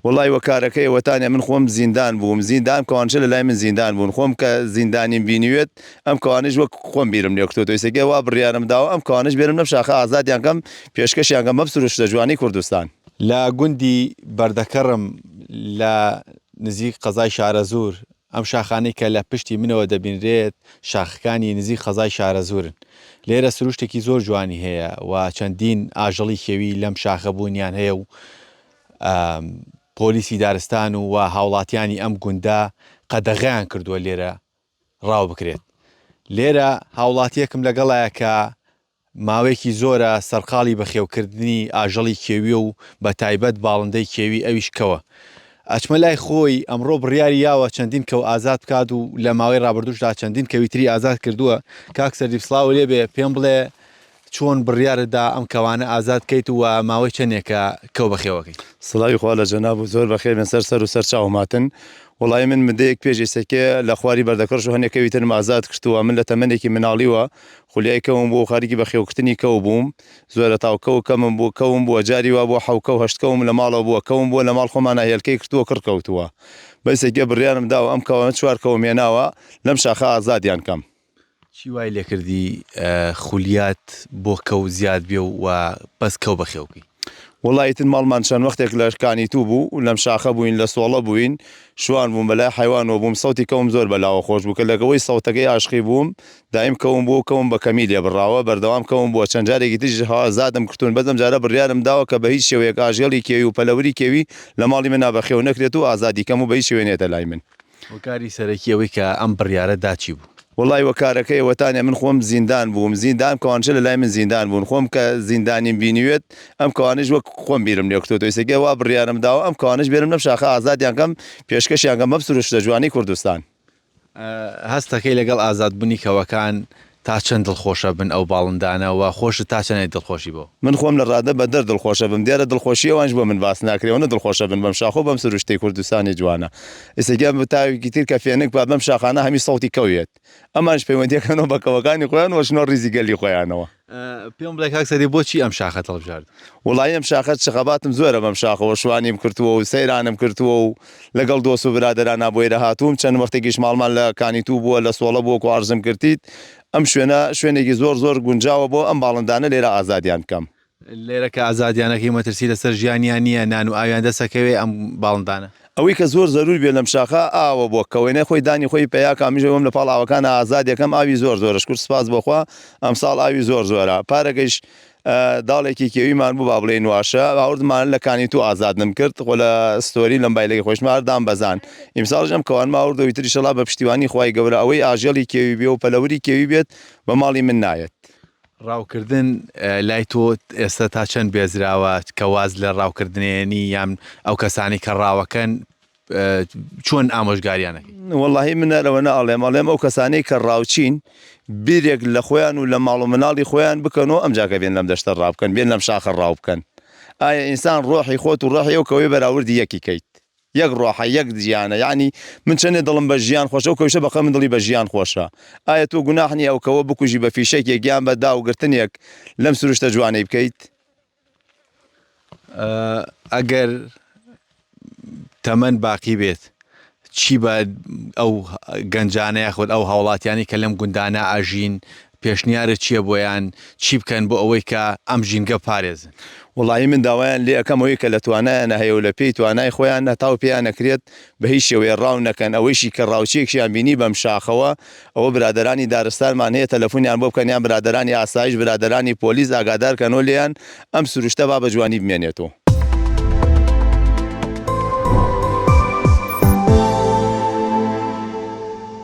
وڵی وەکارەکەی وەتانە من خۆم زیندان بووم زیندان کەوانچە لە لای من زیندان بوون خۆم کە زیندانیم بینیوێت ئەم کەوانش وەک خۆم بیرم لێکتۆ تۆیسەگە وا بڕیارم داوە ئەم کەوانش بێرم لەم شاخە ئازادیان کەم پێشکەشیان کەم بەسروشتە جوانی کوردستان لە گوندی بەردەکەڕم لە نزیک قەزای شارەزور ئەم شاخانەی کە لە پشتی منەوە دەبینرێت شاخەکانی نزیک قەزای شارەزورن لێرە سروشتێکی زۆر جوانی هەیە و چەندین ئاژەڵی خێوی لەم شاخە بوونیان هەیە و پۆلیسی دارستان و هاوڵاتیانی ئەم گوندا قەدەغەیان کردووە لێرە ڕاو بکرێت لێرە هاوڵاتیەکم لەگەڵایە کە ماوەیەکی زۆرە سەرقاڵی بەخێوکردنی ئاژەڵی کێوی و بە تایبەت باڵندەی کێوی ئەویش کەوە ئەچمە لای خۆی ئەمڕۆ بڕیاری یاوە چەندین کەو ئازاد بکات و لە ماوەی ڕابردوشدا چەندین کەویتری ئازاد کردووە کاک سەرجی سڵاو لێ بێ پێم بڵێ چۆن بڕیارەدا ئەم کەوانە ئازاد کەیت و ماوەی چەندێکە کەو بەخێوەکەی سڵاوی خوا لە جەناب و زۆر بەخێر من سەر و سەر چاوماتن وڵای من مدەیەک پێشێسەکە لە خواری بەردەکەڕش و هەنێکەوی ترم ئازاد کردووە من لە تەمەنێکی مناڵیوە خولیای کەوم بۆ خارجی بەخێوکردنی کەو بووم زۆرە تاوکە و کەمم بوو کەوم بووە جاری وا بۆ حەوکە و هەشتکەوم لە ماڵەوە بووە کەوم بووە لە ماڵ خۆمانە هێلکەی کردووە کڕکەوتووە بەسێکە بڕیارم داوە ئەم کەوانە چوار کەومێناوە لەم شاخە ئازادیان کەم چی وای لێ کردی خولیات بۆ کەو زیاد بێ و بەس کەو بەخێوکی وڵایتن ماڵمان چەند وەختێک لە کانی تو بوو و لەم شاخە بووین لە سۆڵە بووین شوان بووم بەلای حیوانەوە بووم سەوتی کەوم زۆر بەلاوە خۆش بوو کە لەگەوەی سەوتەکەی عاشقی بووم دایم کەوم بۆ کەوم بە کەمی لێ بڕاوە بەردەوام کەوم بووە چەند جارێکی تریش ئازادم کردوون بەزەم جارە بڕیارم داوە کە بە هیچ شێوەیەک ئاژێڵی کێوی و پەلەوری کێوی لە ماڵی من نابەخێو نەکرێت و ئازادی کەم و بە هیچ شوێنێتە لای من وەکاری سەرەکی ئەوەی کە ئەم بڕیارە داچی بوو وڵی وەکارەکەی وەتانە من خۆم زیندان بووم زیندان کەوانچە لە لای من زیندان بوون خۆم کە زیندانیم بینیوێت ئەم کەوانش وەک خۆم بیرم لێکتۆ تۆیسەگە وا بڕیارم داوە ئەم کەوانش بێرم لەم شاخە ئازادیان کەم پێشکەشیان کەم بەسروشتە جوانی کوردستان هەستەکەی لەگەڵ ئازادبوونی کەوەکان تا چەند دڵخۆشە بن ئەو باڵندانەوە خۆشت تا چەندێک دڵخۆشی بۆ من خۆم لە ڕادە بە دەر دڵخۆشە بم دیارە دڵخۆشی ئەوانش بۆ من باس ناکرێەوە دڵخۆشە بن بەم شاخۆ بەم سروشتەی کوردستانی جوانە ئێستاگە تاوێکی تر کە فێنک با بەم شاخانە هەمی سەوتی کەوێت ئەمانش پەیوەندیەکەنەوە بە کەوەکانی خۆیان وەشنۆ ڕیزیگەلی خۆیانەوە پێم بڵێ کاک سەری بۆچی ئەم شاخە هەڵبژارد وڵی ئەم شاخەت شەخەباتم زۆرە بەم شاخەوە شوانیم کردووە و سەیرانم کردووە و لەگەڵ دۆست و برادرانە بۆیرە هاتووم چەند وەختێکیش ماڵمان لە کانی تو بووە لە سۆڵە بووە و ئارزم کردیت ئەم شوێنێکی زۆر گونجاوە بۆ ئەم باڵندانە لێرە ئازادیان بکەم لێرە کە ئازادیانەکەی مەترسی لەسەر ژیانیان نییە نان و ئاویان دەسەکەوێ ئەم باڵندانە ئەوەی کە زۆر زەرور بێ لەم شاخە ئاوە بۆ کەوێنە خۆی دانی خۆی پێیا کامیژەوەم لە پاڵ ئاوەکانە ئازاد یەکەم ئاوی زۆرش کورد سپاس بۆخوا ئەمساڵ ئاوی زۆرە پارەکەیش داڵێکی کێویمان بوو با بڵێن واشە باوردمان لە کانی تو ئازادم کرد خۆ لە ستۆری لەم بایلەکە خۆشماردام بەزان ئیمساڵ ژەم کەوان ماوردەوەی تری شەڵا بە پشتیوانی خوای گەورە ئەوەی ئاژێڵی کێوی بێ و پەلەوری کێوی بێت بە ماڵی من نایەت ڕاوکردن لای تۆ ئێستا تا چەند بێزراوە کە واز لە ڕاوکردنێنی یان ئەو کەسانی کە ڕاوەکەن چۆن ئامۆژگاریانەکەی وەڵاهی منەرەوە ئەڵێم ئەو کەسانەی کە ڕاوچین بیرێک لە خۆیان و لە ماڵ و مناڵی خۆیان بکەنەوە ئەم جاکە بێن لەم دەشتە ڕاوکەن بێن لەم شاخە ڕاو بکەن ئایا ئینسان ڕۆحی خۆت و ڕۆحی ئەو کەوەی بەراوردی یەکی کەیت یەک ڕۆحە یەک ژیانە یعنی من چەندێ دڵم بە ژیان خۆشە و کەوشە بەخە من دڵی بە ژیان خۆشە ئایا تۆ گوناحنی ئەو کەوە بکوژی بە فیشەکێک گیان بە داوگرتنێک لەم سروشتە جوانەی بکەیت ئەگەر تەمەەن باقی بێت چی بە ئەو گەنجانەیە خۆت ئەو هاوڵاتیانی کە لەم گوندانە ئاژین پێشنیارە چییە بۆیان چی بکەن بۆ ئەوەی کە ئەم ژینگە پارێزن وڵی من داوایان لێ ئەەکەمەوەی کە لە توانایانە هەیە و لە پێی توانای خۆیان نەتاو پێیان نەکرێت بە هیچ شێوەیە ڕاو نەکەن ئەوەیشی کە ڕاوچێکیان بینی بەم شاخەوە ئەوە برادرانی دارستانمان هەیە تەلەفۆنیان بۆ بکەنیان برادرانی ئاسایش برادرانی پۆلیس ئاگادارکەنەوە لێیان ئەم سروشتە با بە جوانی بمێنێتەوە